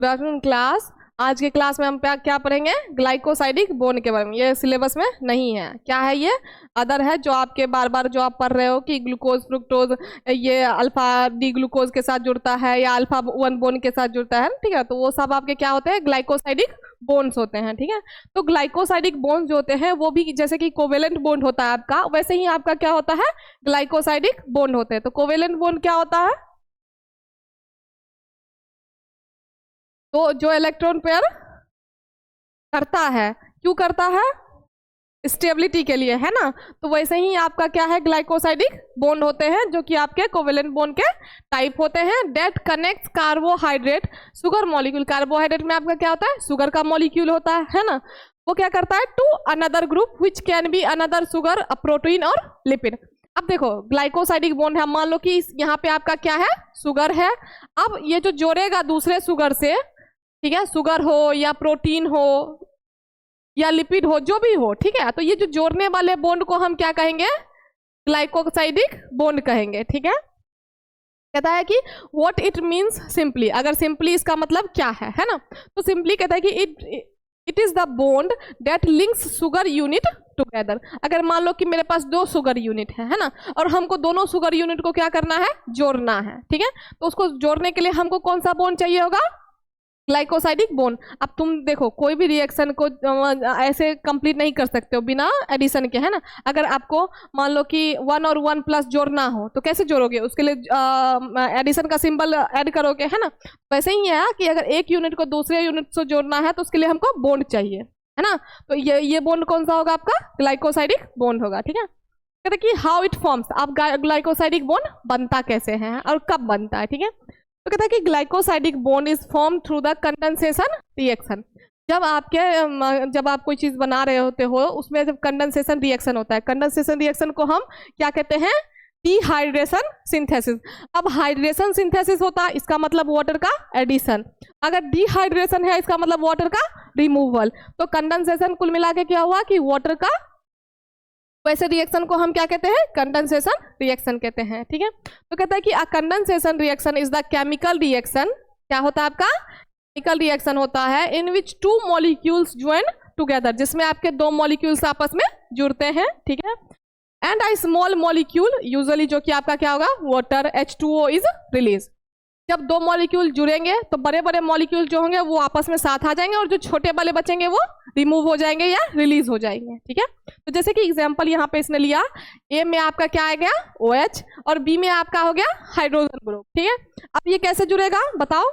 Good afternoon class. आज के class में हम क्या पढ़ेंगे? ग्लाइकोसाइडिक बॉन्ड के बारे में। ये सिलेबस में नहीं है। क्या है ये? अदर है, जो आपके बार बार जो आप पढ़ रहे हो कि ग्लूकोज फ्रुक्टोज ये अल्फा डी ग्लूकोज के साथ जुड़ता है या अल्फा वन बॉन्ड के साथ जुड़ता है, ठीक है। तो वो सब आपके क्या होते हैं? ग्लाइकोसाइडिक बॉन्ड्स होते हैं, ठीक है। तो ग्लाइकोसाइडिक बॉन्ड जो होते हैं वो भी जैसे कि कोवेलेंट बॉन्ड होता है आपका, वैसे ही आपका क्या होता है? ग्लाइकोसाइडिक बॉन्ड होते हैं। तो कोवेलेंट बॉन्ड क्या होता है? तो जो इलेक्ट्रॉन पेयर करता है, क्यों करता है? स्टेबिलिटी के लिए, है ना। तो वैसे ही आपका क्या है? ग्लाइकोसाइडिक बॉन्ड होते हैं जो कि आपके कोवेलेंट बॉन्ड के टाइप होते हैं। That connects carbohydrate sugar molecule. Carbohydrate में आपका क्या होता है? शुगर का मॉलिक्यूल होता है ना। वो क्या करता है? To another group which can be another sugar, a protein और लिपिड। अब देखो ग्लाइकोसाइडिक बॉन्ड है, मान लो कि यहाँ पे आपका क्या है? शुगर है। अब ये जो जोड़ेगा दूसरे शुगर से, ठीक है, शुगर हो या प्रोटीन हो या लिपिड हो, जो भी हो, ठीक है। तो ये जो जोड़ने वाले बॉन्ड को हम क्या कहेंगे? ग्लाइकोसाइडिक बॉन्ड कहेंगे, ठीक है। कहता है कि व्हाट इट मीन्स सिंपली। अगर सिंपली इसका मतलब क्या है ना। तो सिंपली कहता है कि it is the bond that links sugar unit together. अगर मान लो कि मेरे पास दो शुगर यूनिट है ना, और हमको दोनों शुगर यूनिट को क्या करना है? जोड़ना है, ठीक है। तो उसको जोड़ने के लिए हमको कौन सा बॉन्ड चाहिए होगा? Glycosidic bond. अब तुम देखो कोई भी रिएक्शन को ऐसे कंप्लीट नहीं कर सकते हो बिना एडिशन के, है ना। अगर आपको मान लो कि 1 और 1 प्लस जोड़ना हो तो कैसे जोड़ोगे? उसके लिए एडिशन का सिंबल ऐड करोगे, है ना। वैसे ही है कि अगर एक यूनिट को दूसरे यूनिट से जोड़ना है तो उसके लिए हमको बॉन्ड चाहिए, है ना। तो ये बॉन्ड कौन सा होगा? आपका ग्लाइकोसाइडिक बॉन्ड होगा, ठीक है। कहते कि हाउ इट फॉर्म्स। अब ग्लाइकोसाइडिक बॉन्ड बनता कैसे है और कब बनता है, ठीक है। तो कहता है कि glycosidic bond is form through the condensation reaction. जब आप कोई चीज बना रहे होते हो उसमें जब कंडेंसेशन रिएक्शन होता है, कंडेंसेशन रिएक्शन को हम क्या कहते हैं? Dehydration synthesis. अब हाइड्रेशन सिंथेसिस होता है, इसका मतलब वाटर का एडिशन। अगर डिहाइड्रेशन है इसका मतलब वाटर का रिमूवल। तो कंडेंसेशन कुल मिला के क्या हुआ कि वाटर का, वैसे रिएक्शन को हम क्या कहते हैं? कंडेंसेशन रिएक्शन कहते हैं, ठीक है। तो कहता है कि अ condensation reaction is the chemical reaction. क्या होता है आपका? केमिकल रिएक्शन होता है इन विच टू मॉलिक्यूल्स ज्वाइन टुगेदर, जिसमें आपके दो मॉलिक्यूल्स आपस में जुड़ते हैं, ठीक है। And a small molecule usually, जो कि आपका क्या होगा? Water H2O is release. जब दो मॉलिक्यूल जुड़ेंगे तो बड़े बड़े मॉलिक्यूल जो होंगे वो आपस में साथ आ जाएंगे और जो छोटे वाले बचेंगे वो रिमूव हो जाएंगे या रिलीज हो जाएंगे, ठीक है। तो जैसे कि एग्जांपल यहाँ पे इसने लिया, ए में आपका क्या आ गया? OH, और बी में आपका हो गया हाइड्रोजन ग्रुप, ठीक है। अब ये कैसे जुड़ेगा बताओ?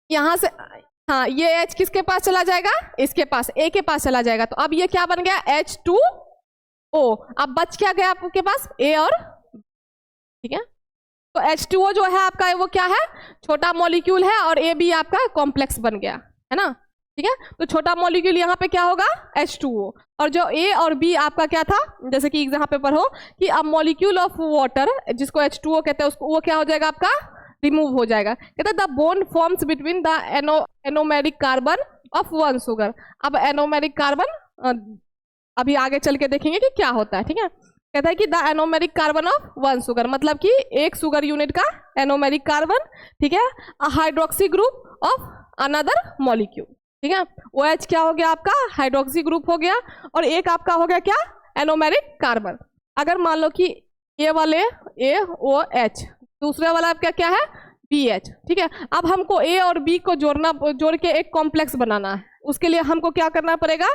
यहां से, हाँ, ये H किसके पास चला जाएगा? इसके पास, A के पास चला जाएगा। तो अब ये क्या बन गया? H2O। अब बच क्या गया आपके पास? A और, ठीक है। तो H2O जो है आपका वो क्या है? छोटा मॉलिक्यूल है, और A भी आपका कॉम्प्लेक्स बन गया, है ना, ठीक है। तो छोटा मॉलिक्यूल यहाँ पे क्या होगा? H2O। और जो A और B आपका क्या था? जैसे कि यहाँ पे पढ़ो कि अब मॉलिक्यूल ऑफ वाटर, जिसको H2O कहते हैं, उसको वो क्या हो जाएगा? आपका रिमूव हो जाएगा। कहते हैं the bond forms between the anomeric carbon of one sugar. अब एनोमेरिक कार्बन अभी आगे चल के देखेंगे कि क्या होता है, ठीक है। कहता है कि the anomeric carbon of one sugar, मतलब कि एक शुगर यूनिट का एनोमेरिक कार्बन, ठीक है, a hydroxy group of another molecule, ठीक है। OH क्या हो गया? आपका हाइड्रोक्सी ग्रुप हो गया, और एक आपका हो गया क्या? Anomeric carbon. अगर मान लो कि ए वाले AOH, दूसरे वाला आपका क्या है? BH, ठीक है। अब हमको A और B को जोड़ के एक कॉम्प्लेक्स बनाना है। उसके लिए हमको क्या करना पड़ेगा?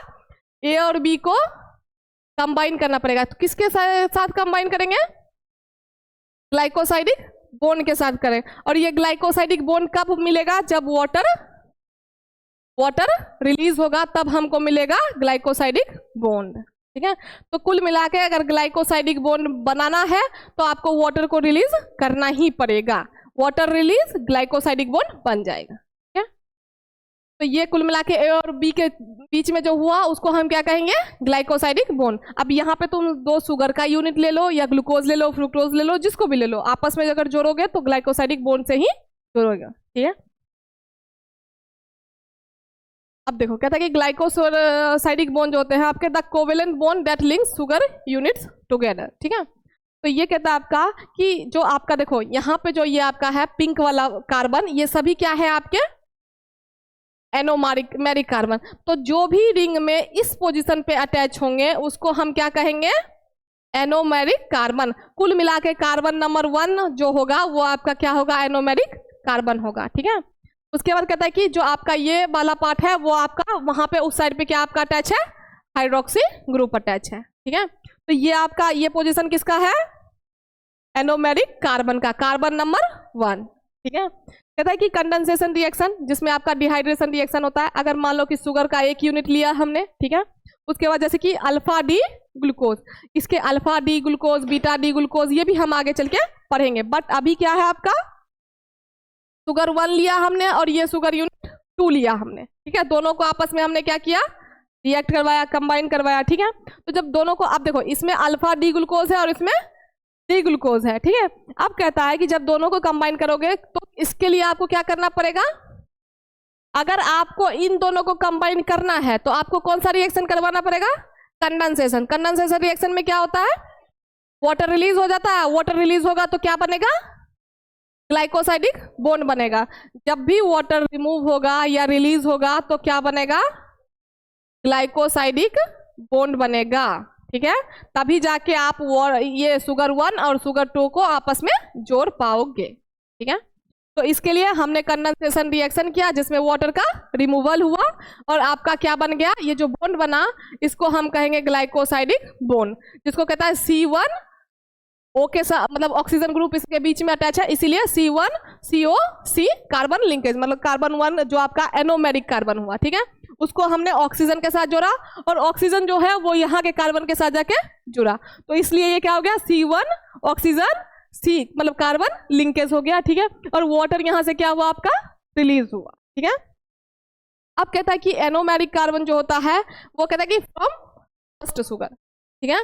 A और B को कंबाइन करना पड़ेगा। तो किसके साथ कंबाइन करेंगे? ग्लाइकोसाइडिक बॉन्ड के साथ करें। और ये ग्लाइकोसाइडिक बॉन्ड कब मिलेगा? जब वाटर रिलीज होगा, तब हमको मिलेगा ग्लाइकोसाइडिक बॉन्ड, ठीक है। तो कुल मिला के अगर ग्लाइकोसाइडिक बॉन्ड बनाना है तो आपको वाटर को रिलीज करना ही पड़ेगा। वाटर रिलीज, ग्लाइकोसाइडिक बॉन्ड बन जाएगा, ठीक है। तो ये कुल मिला के A और B के बीच में जो हुआ उसको हम क्या कहेंगे? Glycosidic bond. अब यहाँ पे तुम दो शुगर का यूनिट ले लो या ग्लूकोज ले लो, फ्रुक्टोज ले लो, जिसको भी ले लो, आपस में अगर जोड़ोगे तो ग्लाइकोसाइडिक बॉन्ड से ही जोड़ोगे, ठीक है। अब देखो कहता है कि ग्लाइकोसाइडिक बॉन्ड जो होते हैं आपके the covalent bond that links sugar units together, ठीक है। तो ये कहता है आपका कि जो आपका देखो यहाँ पे जो ये आपका है पिंक वाला कार्बन, ये सभी क्या है आपके एनोमेरिक कार्बन। तो जो भी रिंग में इस पोजीशन पे अटैच होंगे उसको हम क्या कहेंगे, एनोमेरिक कार्बन। कुल मिला के कार्बन नंबर 1 जो होगा वो आपका क्या होगा, एनोमेरिक कार्बन होगा, ठीक है। उसके बाद कहता है कि जो आपका ये वाला पार्ट है वो आपका वहां पे उस साइड पे क्या आपका अटैच है, हाइड्रोक्सी ग्रुप अटैच है, ठीक है। तो ये आपका ये पोजीशन किसका है, एनोमेरिक कार्बन का, कार्बन नंबर 1, ठीक है। कहता है कि कंडेंसेशन रिएक्शन जिसमें आपका डिहाइड्रेशन रिएक्शन होता है, अगर मान लो कि शुगर का 1 यूनिट लिया हमने, ठीक है। उसके बाद जैसे कि अल्फा डी ग्लूकोज, इसके alpha D glucose, beta D glucose, ये भी हम आगे चल के पढ़ेंगे। बट अभी क्या है आपका, शुगर 1 लिया हमने और ये शुगर यूनिट 2 लिया हमने, ठीक है। दोनों को आपस में हमने क्या किया, रिएक्ट करवाया, कंबाइन करवाया, ठीक है। तो जब दोनों को, आप देखो इसमें अल्फा डी ग्लूकोज है और इसमें डी ग्लूकोज है, ठीक है। अब कहता है कि जब दोनों को कंबाइन करोगे तो इसके लिए आपको क्या करना पड़ेगा, अगर आपको इन दोनों को कंबाइन करना है तो आपको कौन सा रिएक्शन करवाना पड़ेगा, कंडेंसेशन। कंडेंसेशन रिएक्शन में क्या होता है, वाटर रिलीज हो जाता है, वाटर रिलीज होगा तो क्या बनेगा, ग्लाइकोसाइडिक बॉन्ड बनेगा। जब भी वाटर रिमूव होगा या रिलीज होगा तो क्या बनेगा, ग्लाइकोसाइडिक बॉन्ड बनेगा, ठीक है। तभी जाके आप ये शुगर 1 और शुगर 2 को आपस में जोड़ पाओगे, ठीक है। तो इसके लिए हमने कंडेंसेशन रिएक्शन किया जिसमें वाटर का रिमूवल हुआ और आपका क्या बन गया, ये जो बॉन्ड बना इसको हम कहेंगे ग्लाइकोसाइडिक बॉन्ड, जिसको कहता है C1 O के साथ, मतलब ऑक्सीजन ग्रुप इसके बीच में अटैच है, इसीलिए C1 COC कार्बन लिंकेज, मतलब कार्बन 1 जो आपका एनोमेरिक कार्बन हुआ, ठीक है। उसको हमने ऑक्सीजन के साथ जोड़ा और ऑक्सीजन जो है वो यहाँ के कार्बन के साथ जाके जुड़ा, तो इसलिए ये क्या हो गया, C1 ऑक्सीजन C, मतलब कार्बन लिंकेज हो गया, ठीक है। और वाटर यहाँ से क्या हुआ आपका, रिलीज हुआ, ठीक है। अब कहता है कि एनोमेरिक कार्बन जो होता है वो कहता है कि फ्रॉम फर्स्ट शुगर, ठीक है।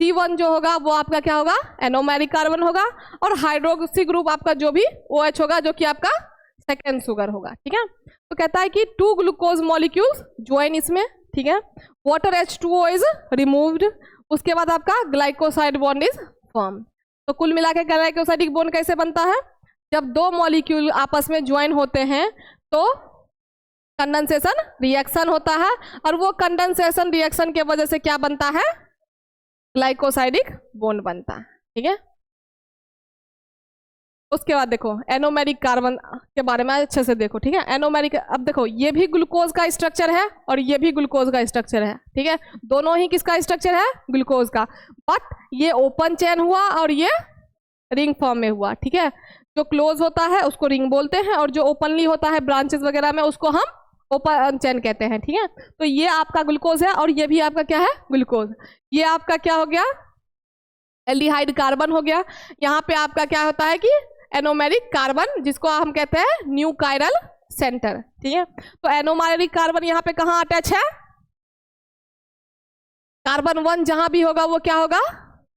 C1 जो होगा वो आपका क्या होगा, एनोमेरिक कार्बन होगा और हाइड्रोक्सी ग्रुप आपका जो भी OH होगा जो कि आपका सेकेंड शुगर होगा, ठीक है। तो कहता है कि 2 ग्लूकोज मॉलिक्यूल्स ज्वाइन इसमें, ठीक है। वाटर H2O इज रिमूव्ड, उसके बाद आपका ग्लाइकोसाइड बॉन्ड इज फॉर्म। तो कुल मिला के ग्लाइकोसाइडिक बॉन्ड कैसे बनता है, जब 2 मॉलिक्यूल आपस में ज्वाइन होते हैं तो कंडेंसेशन रिएक्शन होता है और वो कंडेंसेशन रिएक्शन के वजह से क्या बनता है, ग्लाइकोसाइडिक बॉन्ड बनता है, ठीक है। उसके बाद देखो एनोमेरिक कार्बन के बारे में अच्छे से देखो, ठीक है। एनोमेरिक, अब देखो ये भी ग्लूकोज का स्ट्रक्चर है और ये भी ग्लूकोज का स्ट्रक्चर है, ठीक है। दोनों ही किसका स्ट्रक्चर है, ग्लूकोज का, बट ये ओपन चेन हुआ और ये रिंग फॉर्म में हुआ, ठीक है। जो क्लोज होता है उसको रिंग बोलते हैं और जो ओपनली होता है ब्रांचेस वगैरह में उसको हम ओपन चेन कहते हैं, ठीक है। तो ये आपका ग्लूकोज है और ये भी आपका क्या है, ग्लूकोज। ये आपका क्या हो गया, एल्डिहाइड कार्बन हो गया। यहाँ पे आपका क्या होता है कि एनोमेरिक कार्बन, जिसको हम कहते हैं न्यू कायरल सेंटर, ठीक है। तो एनोमेरिक कार्बन यहाँ पे कहाँ अटैच है, कार्बन 1 जहां भी होगा वो क्या होगा,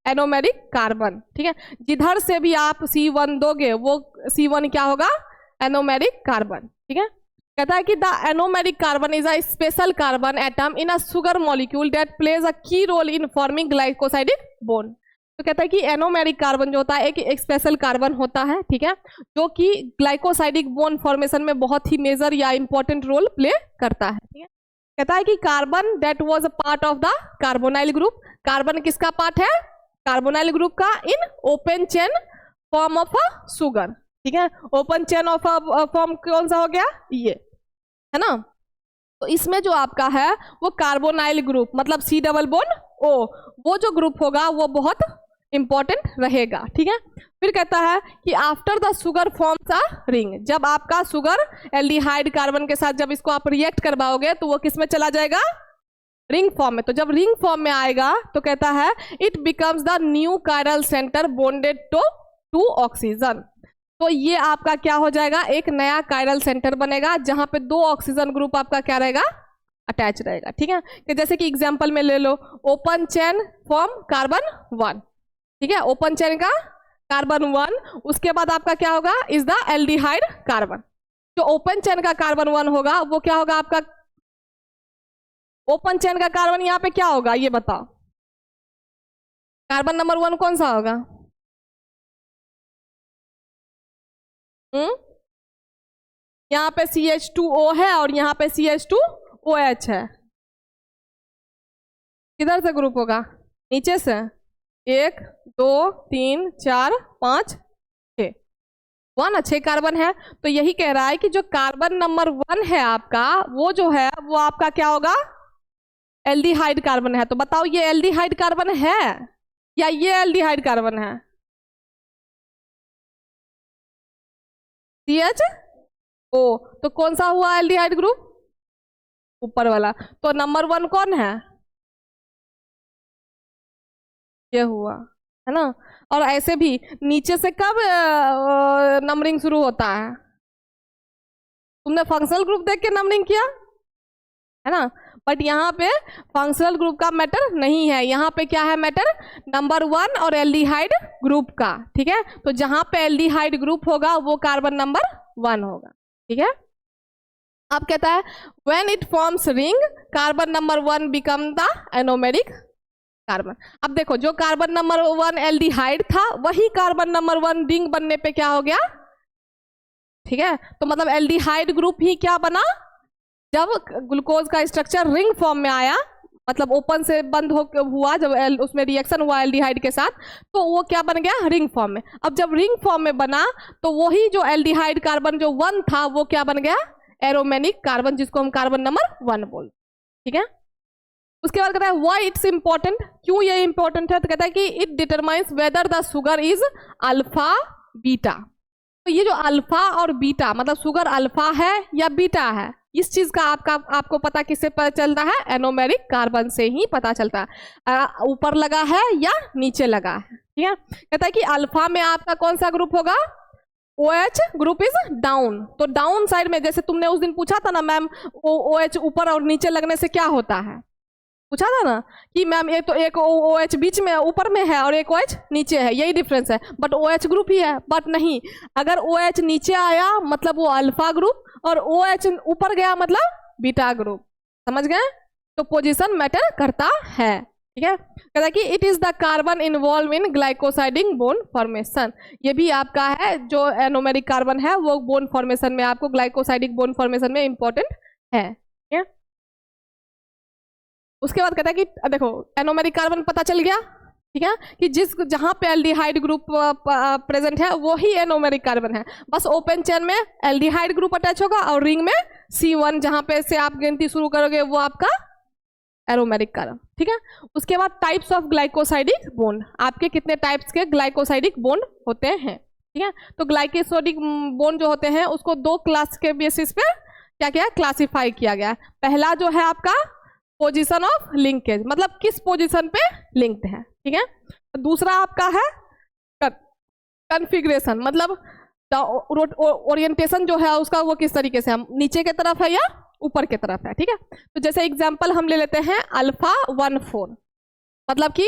एनोमेरिक कार्बन, ठीक है। जिधर से भी आप C1 दोगे वो C1 क्या होगा, एनोमेरिक कार्बन, ठीक है। कहता है कि the anomeric carbon is a special carbon atom in a sugar molecule that plays a key role in forming glycosidic bond. तो कहता है कि एनोमेरिक कार्बन जो होता है एक स्पेशल कार्बन होता है, ठीक है, जो कि ग्लाइकोसाइडिक बॉन्ड फॉर्मेशन में बहुत ही मेजर या इंपॉर्टेंट रोल प्ले करता है, ठीक है। कहता है कि carbon that was a part of the carbonyl group, carbon किसका पार्ट है, कार्बोनाइल ग्रुप का, in open chain form of a sugar, ठीक है। ओपन चेन ऑफ फॉर्म कौन सा हो गया, ये है ना। तो इसमें जो आपका है वो कार्बोनाइल ग्रुप, मतलब C डबल बॉन्ड O, वो जो ग्रुप होगा वो बहुत इंपॉर्टेंट रहेगा, ठीक है। फिर कहता है कि after the sugar forms a ring, जब आपका शुगर एल्डिहाइड कार्बन के साथ जब इसको आप रिएक्ट करवाओगे तो वो किस में चला जाएगा, रिंग फॉर्म में। तो जब रिंग फॉर्म में आएगा तो कहता है it becomes the new chiral center bonded to oxygen. तो ये आपका क्या हो जाएगा, एक नया कायरल सेंटर बनेगा जहां पे 2 ऑक्सीजन ग्रुप आपका क्या रहेगा, अटैच रहेगा, ठीक है। कि जैसे कि एग्जांपल में ले लो, ओपन चेन फॉर्म कार्बन 1, ठीक है, ओपन चेन का कार्बन 1, उसके बाद आपका क्या होगा, इज द एल्डिहाइड कार्बन। जो ओपन चेन का कार्बन 1 होगा वो क्या होगा आपका, ओपन चेन का कार्बन यहाँ पे क्या होगा ये बताओ, कार्बन नंबर 1 कौन सा होगा? यहाँ पे CH2O है और यहाँ पे CH2OH है। किधर से ग्रुप होगा? नीचे से। 1 2 3 4 5 6 1 6 कार्बन है। तो यही कह रहा है कि जो कार्बन नंबर 1 है आपका, वो जो है वो आपका क्या होगा? एल्डिहाइड कार्बन है। तो बताओ ये एल्डिहाइड कार्बन है या ये एल्डिहाइड कार्बन है? CHO। तो कौन सा हुआ एल्डिहाइड ग्रुप? ऊपर वाला। तो नंबर 1 कौन है? ये हुआ, है ना। और ऐसे भी नीचे से कब नंबरिंग शुरू होता है? तुमने फंक्शनल ग्रुप देख के नंबरिंग किया है ना। बट यहाँ पे फंक्शनल ग्रुप का मैटर नहीं है, यहाँ पे क्या है मैटर? नंबर 1 और एल्डिहाइड ग्रुप का। ठीक है, तो जहां पे एल्डिहाइड ग्रुप होगा वो कार्बन नंबर 1 होगा। ठीक है, अब कहता है when it forms ring carbon number 1 become the anomeric carbon. अब देखो, जो कार्बन नंबर 1 एल्डिहाइड था वही कार्बन नंबर 1 रिंग बनने पे क्या हो गया? ठीक है, तो मतलब एल्डिहाइड ग्रुप ही क्या बना? जब ग्लूकोज का स्ट्रक्चर रिंग फॉर्म में आया, मतलब ओपन से बंद हुआ, जब उसमें रिएक्शन हुआ एल्डिहाइड के साथ, तो वो क्या बन गया? रिंग फॉर्म में। अब जब रिंग फॉर्म में बना तो वही जो एल्डिहाइड कार्बन जो 1 था वो क्या बन गया? एरोमेनिक कार्बन, जिसको हम कार्बन नंबर 1 बोलते। ठीक है, उसके बाद कहता है व्हाई इट्स इंपॉर्टेंट, क्यों ये इंपॉर्टेंट है? तो कहता है कि it determines whether the sugar is alpha beta. तो ये जो अल्फा और बीटा, मतलब शुगर अल्फा है या बीटा है, इस चीज का आपको पता किससे पता चलता है? एनोमेरिक कार्बन से ही पता चलता है। ऊपर लगा है या नीचे लगा है। ठीक है, कहता है कि अल्फा में आपका कौन सा ग्रुप होगा? OH group is down. तो डाउन साइड में, जैसे तुमने उस दिन पूछा था ना मैम, OH ऊपर और नीचे लगने से क्या होता है, पूछा था ना कि मैम ये तो एक OH बीच में ऊपर में है और एक OH नीचे है, यही डिफरेंस है, बट OH ग्रुप ही है। बट नहीं, अगर OH नीचे आया मतलब वो अल्फा ग्रुप और OH ऊपर गया मतलब बीटा ग्रुप। समझ गए? तो पोजीशन मैटर करता है। ठीक है, कहता है कि it is the carbon involve in glycosidic bond formation. ये भी आपका है, जो एनोमेरिक कार्बन है वो बोन फॉर्मेशन में, आपको ग्लाइकोसाइडिक बोन फॉर्मेशन में इंपॉर्टेंट है। ठीक है, उसके बाद कहता है कि देखो एनोमेरिक कार्बन पता चल गया। ठीक है, कि जहां पे एल्डिहाइड ग्रुप प्रेजेंट है वही एनोमेरिक कार्बन है, बस ओपन चेन में एल्डिहाइड ग्रुप अटैच होगा और रिंग में C1 जहां पे से आप गिनती शुरू करोगे वो आपका एरोमेरिक कार्बन। ठीक है, उसके बाद टाइप्स ऑफ ग्लाइकोसाइडिक बोन, आपके कितने टाइप्स के ग्लाइकोसाइडिक बोन होते हैं। ठीक है, तो ग्लाइकोसाइडिक बोन जो होते हैं उसको 2 क्लास के बेसिस पे क्या क्या क्लासिफाई किया गया। पहला जो है आपका पोजीशन ऑफ लिंकेज, मतलब किस पोजीशन पे लिंक्ड है। ठीक है, दूसरा आपका है कन्फिग्रेशन, मतलब ओरिएंटेशन जो है उसका वो किस तरीके से, हम नीचे की तरफ है या ऊपर की तरफ है। ठीक है, तो जैसे एग्जांपल हम ले लेते हैं अल्फा 1,4, मतलब कि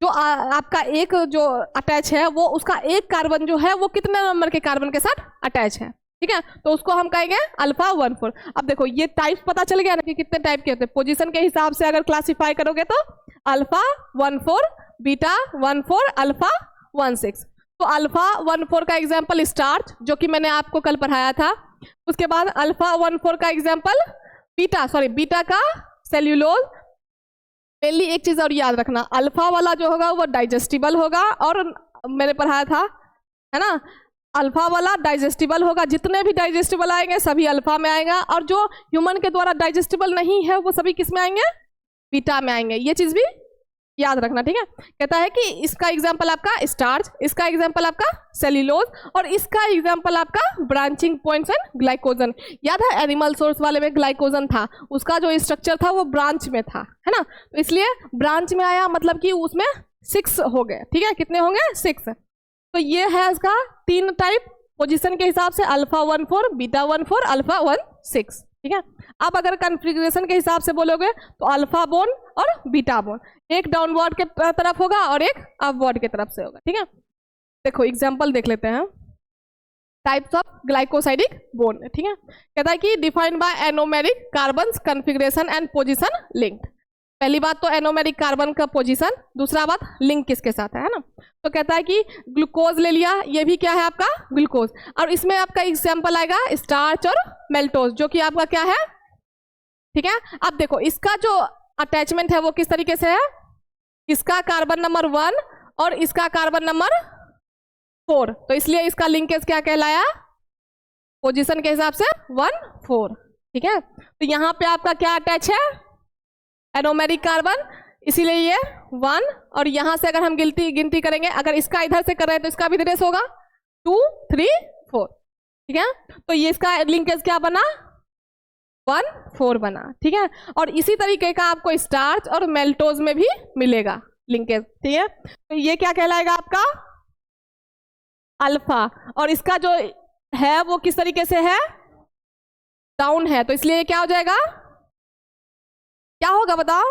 जो आपका एक जो अटैच है वो उसका एक कार्बन जो है वो कितने नंबर के कार्बन के साथ अटैच है। ठीक है, तो उसको हम कहेंगे अल्फा 1,4। अब देखो ये टाइप पता चल गया ना कि कितने टाइप के होते हैं। पोजीशन के हिसाब से अगर क्लासिफाई करोगे तो अल्फा 1,4, बीटा 1,4, अल्फा 1,6। तो अल्फा 1,4 का एग्जाम्पल स्टार्च, जो कि मैंने आपको कल पढ़ाया था। उसके बाद अल्फा 1,4 का एग्जाम्पल बीटा का सेल्यूलोज। पहली एक चीज और याद रखना, अल्फा वाला जो होगा वो डाइजेस्टिबल होगा, और मैंने पढ़ाया था है ना, अल्फा वाला डाइजेस्टिबल होगा, जितने भी डाइजेस्टिबल आएंगे सभी अल्फा में आएगा, और जो ह्यूमन के द्वारा डाइजेस्टिबल नहीं है वो सभी किस में आएंगे? बीटा में आएंगे। ये चीज भी याद रखना। ठीक है, कहता है कि इसका एग्जाम्पल आपका स्टार्च, इसका एग्जाम्पल आपका सेल्यूलोज, और इसका एग्जाम्पल आपका ब्रांचिंग पॉइंट्स एंड ग्लाइकोजन। याद है एनिमल सोर्स वाले में ग्लाइकोजन था, उसका जो स्ट्रक्चर था वो ब्रांच में था, है ना, तो इसलिए ब्रांच में आया, मतलब कि उसमें 6 हो गए। ठीक है, कितने होंगे? 6। तो ये है इसका 3 टाइप पोजीशन के हिसाब से, अल्फा 1,4, बीटा 1,4, अल्फा 1,6। ठीक है, अब अगर कन्फिग्रेशन के हिसाब से बोलोगे तो अल्फा बोन और बीटा बोन, एक डाउनवर्ड के तरफ होगा और एक अपवर्ड के तरफ से होगा। ठीक है, देखो एग्जांपल देख लेते हैं टाइप्स ऑफ ग्लाइकोसाइडिक बोन। ठीक है, कहता है कि defined by anomeric carbons configuration and position linked. पहली बात तो एनोमेरिक कार्बन का पोजीशन, दूसरा बात लिंक किसके साथ है ना। तो कहता है कि ग्लूकोज ले लिया, ये भी क्या है आपका ग्लूकोज, और इसमें आपका एग्जाम्पल आएगा स्टार्च और मेल्टोज, जो कि आपका क्या है, ठीक है। अब देखो इसका जो अटैचमेंट है वो किस तरीके से है, इसका कार्बन नंबर 1 और इसका कार्बन नंबर 4, तो इसलिए इसका लिंकेज क्या कहलाया, पोजीशन के हिसाब से 1 4, ठीक है। तो यहाँ पे आपका क्या अटैच है, एनोमेरिक कार्बन, इसीलिए ये 1, और यहां से अगर हम गिनती करेंगे, अगर इसका इधर से कर रहे हैं तो इसका भी रेस होगा 2 3 4, ठीक है। तो ये इसका लिंकेज क्या बना, 1 4 बना, ठीक है। और इसी तरीके का आपको स्टार्च और मेल्टोज में भी मिलेगा लिंकेज, ठीक है। तो ये क्या कहलाएगा आपका अल्फा, और इसका जो है वो किस तरीके से है, डाउन है, तो इसलिए क्या हो जाएगा, क्या होगा बताओ,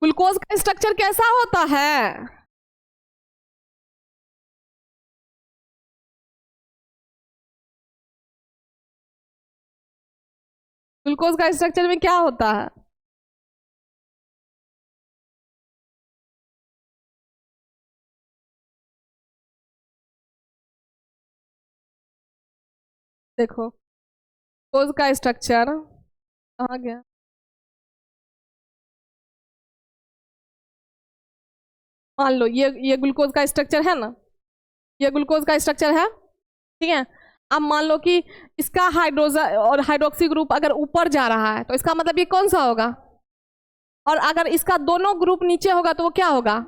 ग्लूकोज का स्ट्रक्चर कैसा होता है, ग्लूकोज का स्ट्रक्चर में क्या होता है, देखो ग्लूकोज का स्ट्रक्चर कहाँ गया, मान लो ये ग्लूकोज का स्ट्रक्चर है ना, ये ग्लूकोज का स्ट्रक्चर है, ठीक है। अब मान लो कि इसका हाइड्रोजन और हाइड्रोक्सी ग्रुप अगर ऊपर जा रहा है तो इसका मतलब ये कौन सा होगा, और अगर इसका दोनों ग्रुप नीचे होगा तो वो क्या होगा,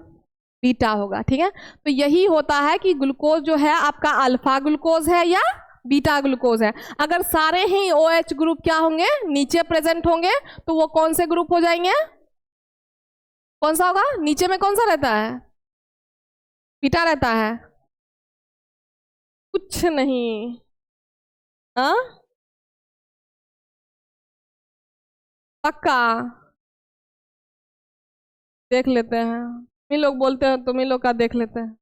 बीटा होगा, ठीक है। तो यही होता है कि ग्लूकोज जो है आपका अल्फा ग्लूकोज है या बीटा ग्लूकोज है। अगर सारे ही OH ग्रुप क्या होंगे, नीचे प्रेजेंट होंगे, तो वो कौन से ग्रुप हो जाएंगे, कौन सा होगा, नीचे में कौन सा रहता है, बीटा रहता है, कुछ नहीं, हाँ पक्का, देख लेते हैं, तुम ही लोग बोलते हो, तुम ही लोग का देख लेते हैं,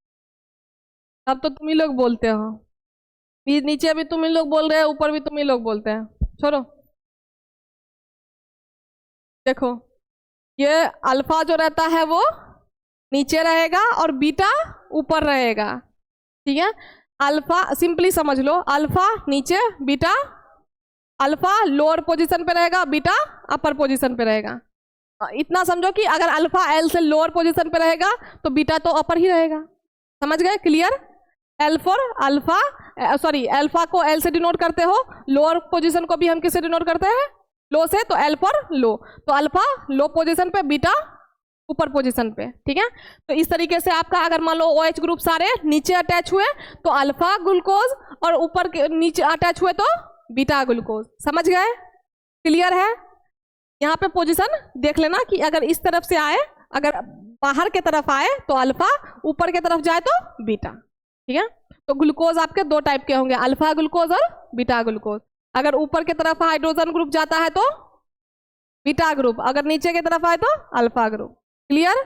अब तो तुम ही लोग बोलते हो, नीचे भी तुम ही लोग बोल रहे हैं, ऊपर भी तुम ही लोग बोलते हैं, छोड़ो। देखो ये अल्फा जो रहता है वो नीचे रहेगा और बीटा ऊपर रहेगा, ठीक है। अल्फा सिंपली समझ लो, अल्फा नीचे, बीटा, अल्फा लोअर पोजीशन पे रहेगा, बीटा अपर पोजीशन पे रहेगा। इतना समझो कि अगर अल्फा एल से लोअर पोजीशन पे रहेगा तो बीटा तो अपर ही रहेगा, समझ गए, clear. L for alpha, sorry alpha को एल से डिनोट करते हो, लोअर पोजीशन को भी हम किससे डिनोट करते हैं, लो से, तो एल फॉर लो, तो अल्फा लो पोजीशन पे, बीटा ऊपर पोजीशन पे, ठीक है। तो इस तरीके से आपका अगर मान लो OH ग्रुप सारे नीचे अटैच हुए तो अल्फा ग्लूकोज, और ऊपर के नीचे अटैच हुए तो बीटा ग्लूकोज, समझ गए, क्लियर है। यहाँ पे पोजीशन देख लेना कि अगर इस तरफ से आए, अगर बाहर के तरफ आए तो अल्फा, ऊपर के तरफ जाए तो बीटा, ठीक है। तो ग्लूकोज आपके 2 टाइप के होंगे, अल्फा ग्लूकोज और बीटा ग्लूकोज। अगर ऊपर की तरफ हाइड्रोजन ग्रुप जाता है तो बीटा ग्रुप, अगर नीचे की तरफ आए तो अल्फा ग्रुप, क्लियर।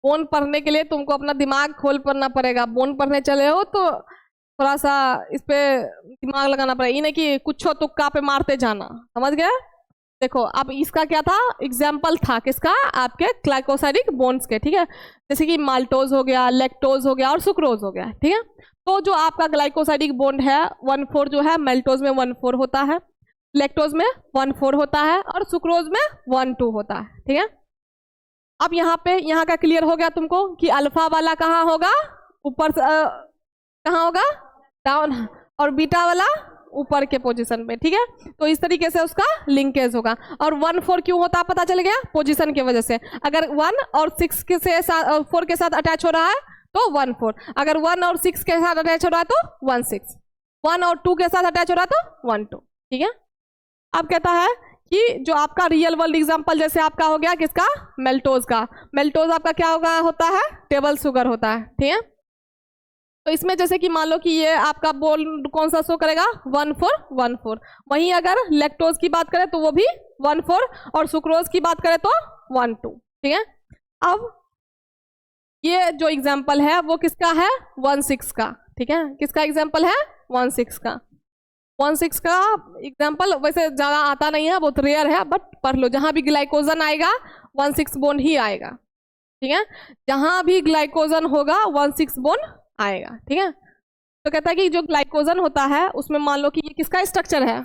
बोन पढ़ने के लिए तुमको अपना दिमाग खोल पढ़ना पड़ेगा, बोन पढ़ने चले हो तो थोड़ा सा इस पे दिमाग लगाना पड़ेगा, ये नहीं कि कुछ तुक्का पे मारते जाना, समझ गए। देखो अब इसका क्या था, एग्जाम्पल था किसका, आपके ग्लाइकोसाइडिक बॉन्ड्स के, ठीक है। जैसे कि माल्टोज हो गया, लैक्टोज हो गया और सुक्रोज हो गया, ठीक है। तो जो आपका ग्लाइकोसाइडिक बॉन्ड है 1,4 जो है, मेल्टोज में 1,4 होता है, लैक्टोज में 1,4 होता है, और सुक्रोज में 1,2 होता है, ठीक है। अब यहाँ पे यहाँ का क्लियर हो गया तुमको कि अल्फा वाला कहाँ होगा, ऊपर कहाँ होगा, डाउन, और बीटा वाला ऊपर के पोजीशन पे, ठीक है। तो इस तरीके से उसका लिंकेज होगा। और 1,4 क्यों होता है पता चल गया, पोजीशन की वजह से। अगर 1 और 6 के से 4 के साथ अटैच हो रहा है तो 1,4, अगर 1 और 6 के साथ अटैच हो रहा है तो 1,6, 1 और 2 के साथ अटैच हो रहा है तो 1,2, ठीक है। अब कहता है कि जो आपका रियल वर्ल्ड एग्जांपल जैसे आपका हो गया किसका, मेल्टोज का, मेल्टोज आपका क्या होता है, टेबल शुगर होता है, ठीक है। तो इसमें जैसे कि मान लो कि ये आपका बॉन्ड कौन सा शो करेगा, 1,4 1,4। वहीं अगर लैक्टोज की बात करें तो वो भी 1,4, और सुक्रोज की बात करें तो 1,2, ठीक है। अब ये जो एग्जाम्पल है वो किसका है, 1,6 का, ठीक है। किसका एग्जाम्पल है, 1,6 का। 1,6 का एग्जाम्पल वैसे ज़्यादा आता नहीं है, बहुत रेयर है, बट पढ़ लो। जहाँ भी ग्लाइकोजन आएगा 1,6 बॉन्ड ही आएगा, ठीक है। जहाँ भी ग्लाइकोजन होगा 1,6 बॉन्ड आएगा, ठीक है। तो कहता है कि जो ग्लाइकोजन होता है उसमें मान लो कि ये किसका स्ट्रक्चर है।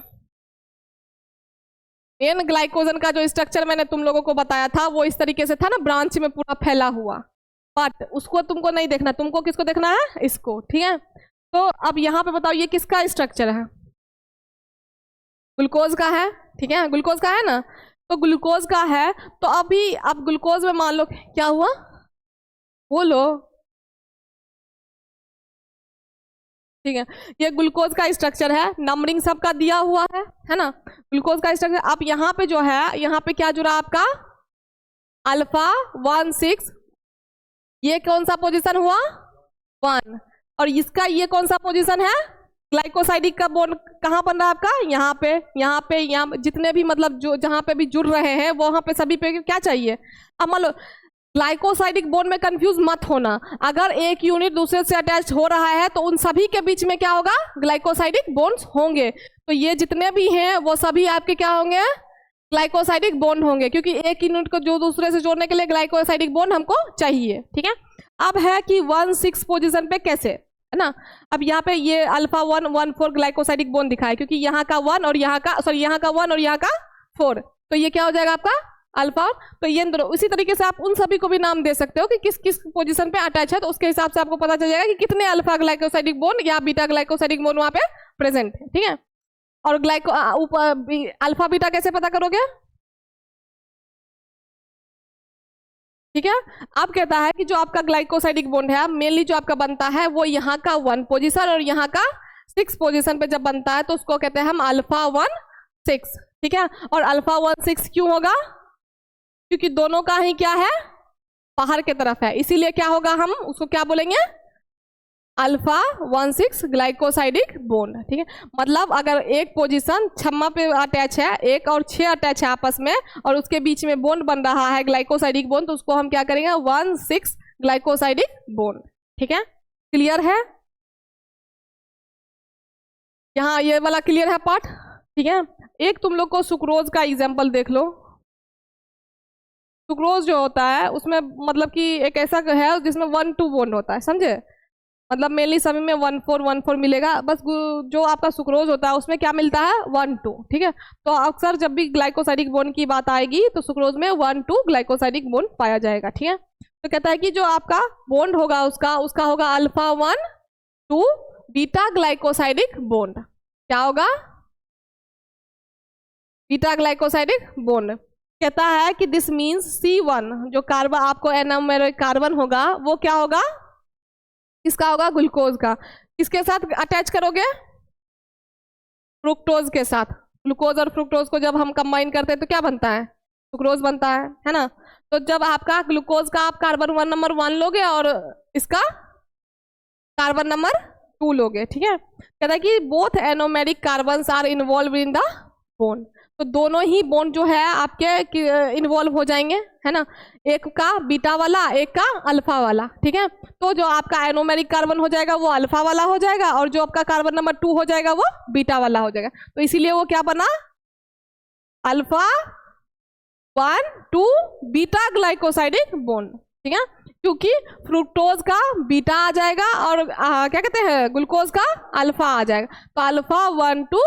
मेन ग्लाइकोजन का जो स्ट्रक्चर मैंने तुम लोगों को बताया था वो इस तरीके से था ना, ब्रांच में पूरा फैला हुआ, बट उसको तुमको नहीं देखना, तुमको किसको देखना है, इसको, ठीक है। तो अब यहाँ पे बताओ ये किसका स्ट्रक्चर है, ग्लूकोज का है, ठीक है, ग्लूकोज का है ना। तो ग्लूकोज का है, तो अभी अब ग्लूकोज में मान लो क्या हुआ, बोलो, ठीक है। ये ग्लूकोज का स्ट्रक्चर है, नंबरिंग सबका दिया हुआ है ना, ग्लूकोज का स्ट्रक्चर। अब यहाँ पे जो है, यहाँ पे क्या जुड़ा आपका, अल्फा 1,6, ये कौन सा पोजीशन हुआ, 1, और इसका ये कौन सा पोजीशन है, ग्लाइकोसाइडिक का बॉन्ड कहाँ बन रहा है आपका, यहाँ पे, यहाँ पे, यहाँ जितने भी मतलब जो जहाँ पे भी जुड़ रहे हैं वहाँ पे सभी पे क्या चाहिए। अब मान लो ग्लाइकोसाइडिक बॉन्ड में कंफ्यूज मत होना, अगर एक यूनिट दूसरे से अटैच हो रहा है तो उन सभी के बीच में क्या होगा, ग्लाइकोसाइडिक बॉन्ड्स होंगे। तो ये जितने भी हैं वो सभी आपके क्या होंगे, ग्लाइकोसाइडिक बॉन्ड होंगे, क्योंकि एक यूनिट को जो दूसरे से जोड़ने के लिए ग्लाइकोसाइडिक बॉन्ड हमको चाहिए, ठीक है। अब है कि 1,6 पोजीशन पे कैसे, है ना। अब यहाँ पे ये अल्फा 1,14 ग्लाइकोसाइडिक बॉन्ड दिखा है, क्योंकि यहाँ का 1 और यहाँ का, सॉरी यहाँ का 1 और यहाँ का 4, तो ये क्या हो जाएगा आपका अल्फा। तो ये दोनों इसी तरीके से आप उन सभी को भी नाम दे सकते हो कि किस किस पोजीशन पे अटैच है, तो उसके हिसाब से आपको पता चल जाएगा कि कितने अल्फा ग्लाइकोसाइडिक बॉन्ड या बीटा ग्लाइकोसाइडिक बॉन्ड वहाँ पे प्रेजेंट है, ठीक है। और अल्फा बीटा कैसे पता करोगे, ठीक है। अब कहता है कि जो आपका ग्लाइकोसाइडिक बॉन्ड है मेनली जो आपका बनता है वो यहाँ का 1 पोजीशन और यहाँ का 6 पोजीशन पे जब बनता है तो उसको कहते हैं हम अल्फा 1,6, ठीक है। और अल्फा 1,6 क्यों होगा, क्योंकि दोनों का ही क्या है, बाहर की तरफ है, इसीलिए क्या होगा, हम उसको क्या बोलेंगे, अल्फा 1,6 ग्लाइकोसाइडिक बॉन्ड, ठीक है। मतलब अगर एक पोजीशन 6 पे अटैच है, 1 और 6 अटैच है आपस में, और उसके बीच में बॉन्ड बन रहा है ग्लाइकोसाइडिक बॉन्ड, तो उसको हम क्या करेंगे, 1,6 ग्लाइकोसाइडिक बॉन्ड, ठीक है। क्लियर है, यहाँ ये वाला क्लियर है पार्ट, ठीक है। एक तुम लोग को सुक्रोज का एग्जाम्पल देख लो। सुक्रोज जो होता है उसमें मतलब कि एक ऐसा है जिसमें 1,2 बॉन्ड होता है, समझे, मतलब मेनली सभी में 1,4 मिलेगा, बस जो आपका सुक्रोज होता है उसमें क्या मिलता है, 1,2, ठीक है। तो अक्सर जब भी ग्लाइकोसाइडिक बॉन्ड की बात आएगी तो सुक्रोज में 1,2 ग्लाइकोसाइडिक बॉन्ड पाया जाएगा, ठीक है। तो कहता है कि जो आपका बॉन्ड होगा उसका होगा अल्फा 1,2 बीटा ग्लाइकोसाइडिक बॉन्ड, क्या होगा, बीटा ग्लाइकोसाइडिक बॉन्ड। कहता है कि दिस मीन्स C1 जो कार्बन आपको एनोमेरिक कार्बन होगा वो क्या होगा, किसका होगा, ग्लूकोज का। किसके साथ अटैच करोगे, फ्रुक्टोज के साथ। ग्लूकोज और फ्रुक्टोज को जब हम कंबाइन करते हैं तो क्या बनता है, सुक्रोज बनता है ना। तो जब आपका ग्लूकोज का आप कार्बन नंबर 1 लोगे और इसका कार्बन नंबर 2 लोगे, ठीक है। कहता है कि both anomeric carbons are involve in the bond, तो दोनों ही बॉन्ड जो है आपके इन्वॉल्व हो जाएंगे, है ना, एक का बीटा वाला एक का अल्फा वाला, ठीक है। तो जो आपका एनोमेरिक कार्बन हो जाएगा वो अल्फा वाला हो जाएगा और जो आपका कार्बन नंबर 2 हो जाएगा वो बीटा वाला हो जाएगा। तो इसीलिए वो क्या बना, अल्फा 1,2 बीटा ग्लाइकोसाइडिक बॉन्ड, ठीक है, क्योंकि फ्रुक्टोज का बीटा आ जाएगा और क्या कहते हैं ग्लूकोज का अल्फा आ जाएगा। तो अल्फा 1,2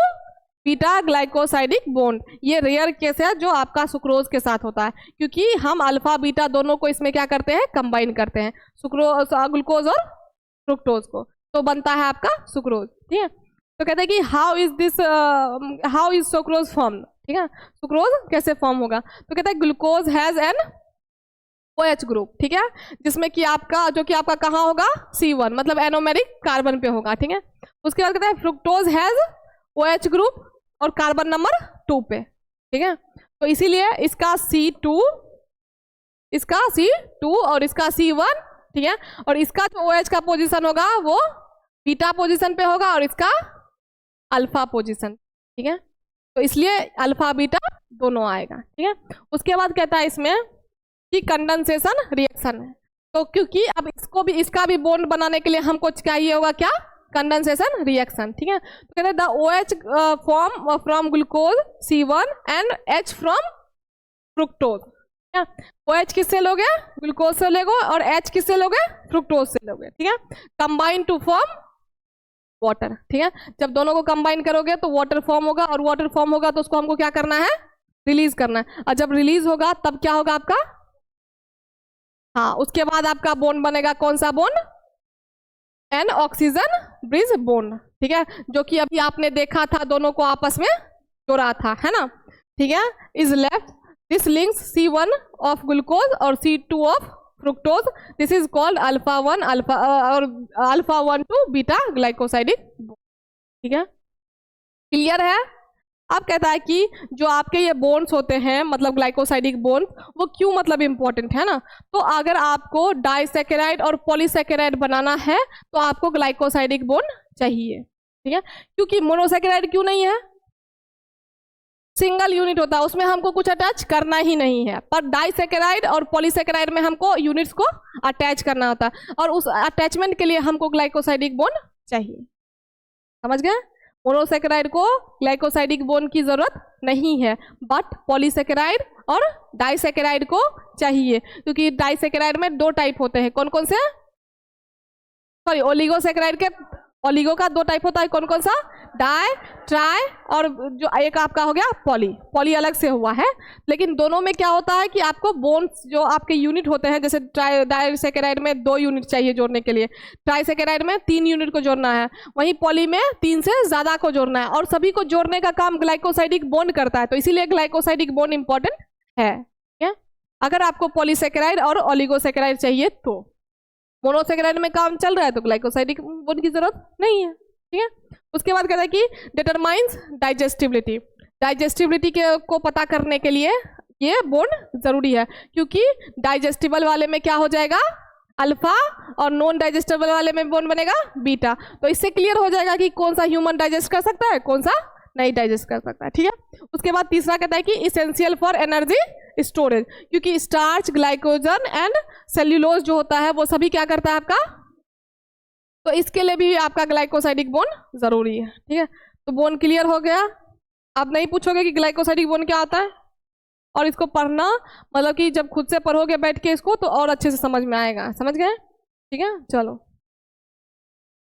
बीटा ग्लाइकोसाइडिक बॉन्ड, ये रेयर केस है जो आपका सुक्रोज के साथ होता है, क्योंकि हम अल्फा बीटा दोनों को इसमें क्या करते हैं, कंबाइन करते हैं, सुक्रोज ग्लूकोज और फ्रुक्टोज को, तो बनता है आपका सुक्रोज, ठीक है। तो कहते हैं कि हाउ इज सुक्रोज फॉर्म, ठीक है, सुक्रोज कैसे फॉर्म होगा। तो कहते हैं glucose has an OH group, ठीक है, जिसमें कि आपका जो कि आपका कहाँ होगा, C1 मतलब एनोमेरिक कार्बन पे होगा, ठीक है। उसके बाद कहते हैं फ्रुक्टोज हैज OH ग्रुप और कार्बन नंबर 2 पे, ठीक है। तो इसीलिए इसका C2 और इसका C1, ठीक है, और इसका जो OH का पोजीशन होगा वो बीटा पोजीशन पे होगा और इसका अल्फा पोजीशन, ठीक है। तो इसलिए अल्फा बीटा दोनों आएगा, ठीक है। उसके बाद कहता है इसमें कि कंडेंसेशन रिएक्शन है, तो क्योंकि अब इसका भी बॉन्ड बनाने के लिए हमको चाहिए होगा क्या, कंडेंसेशन रिएक्शन, ठीक है। तो कहते हैं the OH form from glucose C1 and H from fructose, ठीक है। OH किससे लोगे? ग्लूकोज से लोगे, और H किससे लोगे? फ्रुक्टोज से लोगे, ठीक है। कंबाइन टू फॉर्म वाटर, ठीक है। जब दोनों को कंबाइन करोगे तो वाटर फॉर्म होगा, और वाटर फॉर्म होगा तो उसको हमको क्या करना है? रिलीज करना है। और जब रिलीज होगा तब क्या होगा आपका? हाँ, उसके बाद आपका बोन बनेगा, कौन सा bone? N oxygen bridge bone, ठीक है, जो कि अभी आपने देखा था, दोनों को आपस में जोड़ा था, है ना, ठीक है। Is left this links C1 of glucose और C2 of fructose, this is called alpha 1 alpha और अल्फा 1 टू बीटा ग्लाइकोसाइडिक, ठीक है। क्लियर है? अब कहता है कि जो आपके ये बोन्स होते हैं, मतलब ग्लाइकोसाइडिक बोन, वो क्यों मतलब इंपॉर्टेंट है ना। तो अगर आपको डाइसैकेराइड और पॉलीसैकेराइड बनाना है तो आपको ग्लाइकोसाइडिक बोन चाहिए, ठीक है। क्योंकि मोनोसैकेराइड क्यों नहीं है? सिंगल यूनिट होता है, उसमें हमको कुछ अटैच करना ही नहीं है। पर डाइसैकेराइड और पॉलीसैकेराइड में हमको यूनिट्स को अटैच करना होता है, और उस अटैचमेंट के लिए हमको ग्लाइकोसाइडिक बोन चाहिए। समझ गए? मोनोसैकेराइड को ग्लाइकोसाइडिक बोन की जरूरत नहीं है, बट पॉलीसैकेराइड और डाइसैकेराइड को चाहिए, क्योंकि डाइसैकेराइड में 2 टाइप होते हैं। कौन कौन से? सॉरी, ओलिगोसैकेराइड के, ओलिगो का 2 टाइप होता है। कौन कौन सा? डाई, ट्राई, और जो एक आपका हो गया पॉली। पॉली अलग से हुआ है, लेकिन दोनों में क्या होता है कि आपको बोन्स जो आपके यूनिट होते हैं, जैसे डाइसैकेराइड में 2 यूनिट चाहिए जोड़ने के लिए, ट्राइसैकेराइड में 3 यूनिट को जोड़ना है, वहीं पॉली में 3 से ज़्यादा को जोड़ना है, और सभी को जोड़ने का काम ग्लाइकोसाइडिक बोन करता है। तो इसीलिए ग्लाइकोसाइडिक बोन इंपॉर्टेंट है, ठीक है। अगर आपको पॉलीसैकेराइड और ओलिगोसैकेराइड चाहिए तो, मोनोसैकेराइड में काम चल रहा है तो ग्लाइकोसाइडिक बोन की जरूरत नहीं है, ठीक है। उसके बाद कहता है कि डिटरमाइंस डाइजेस्टिबिलिटी। डाइजेस्टिबिलिटी को पता करने के लिए ये बोन जरूरी है, क्योंकि डाइजेस्टिबल वाले में क्या हो जाएगा? अल्फा, और नॉन डाइजेस्टेबल वाले में बोन बनेगा बीटा। तो इससे क्लियर हो जाएगा कि कौन सा ह्यूमन डाइजेस्ट कर सकता है, कौन सा नहीं डाइजेस्ट कर सकता है, ठीक है। उसके बाद तीसरा कहता है कि इसेंशियल फॉर एनर्जी स्टोरेज, क्योंकि स्टार्च, ग्लाइकोजन एंड सेल्यूलोज जो होता है वो सभी क्या करता है आपका, तो इसके लिए भी आपका ग्लाइकोसाइडिक बोन जरूरी है, ठीक है। तो बोन क्लियर हो गया। आप नहीं पूछोगे कि ग्लाइकोसाइडिक बोन क्या होता है, और इसको पढ़ना मतलब कि जब खुद से पढ़ोगे बैठ के इसको तो और अच्छे से समझ में आएगा। समझ गए? ठीक है, चलो।